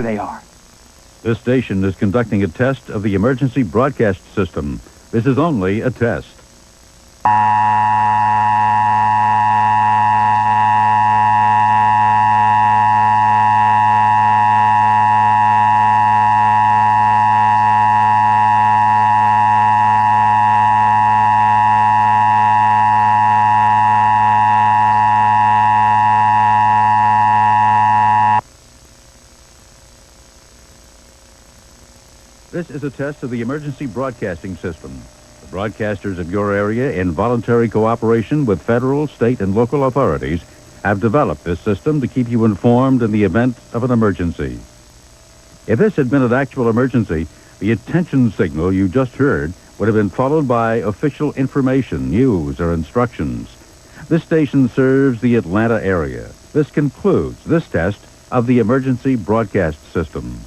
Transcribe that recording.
they are. This station is conducting a test of the emergency broadcast system. This is only a test. This is a test of the emergency broadcasting system. The broadcasters of your area, in voluntary cooperation with federal, state, and local authorities, have developed this system to keep you informed in the event of an emergency. If this had been an actual emergency, the attention signal you just heard would have been followed by official information, news, or instructions. This station serves the Atlanta area. This concludes this test of the emergency broadcast system.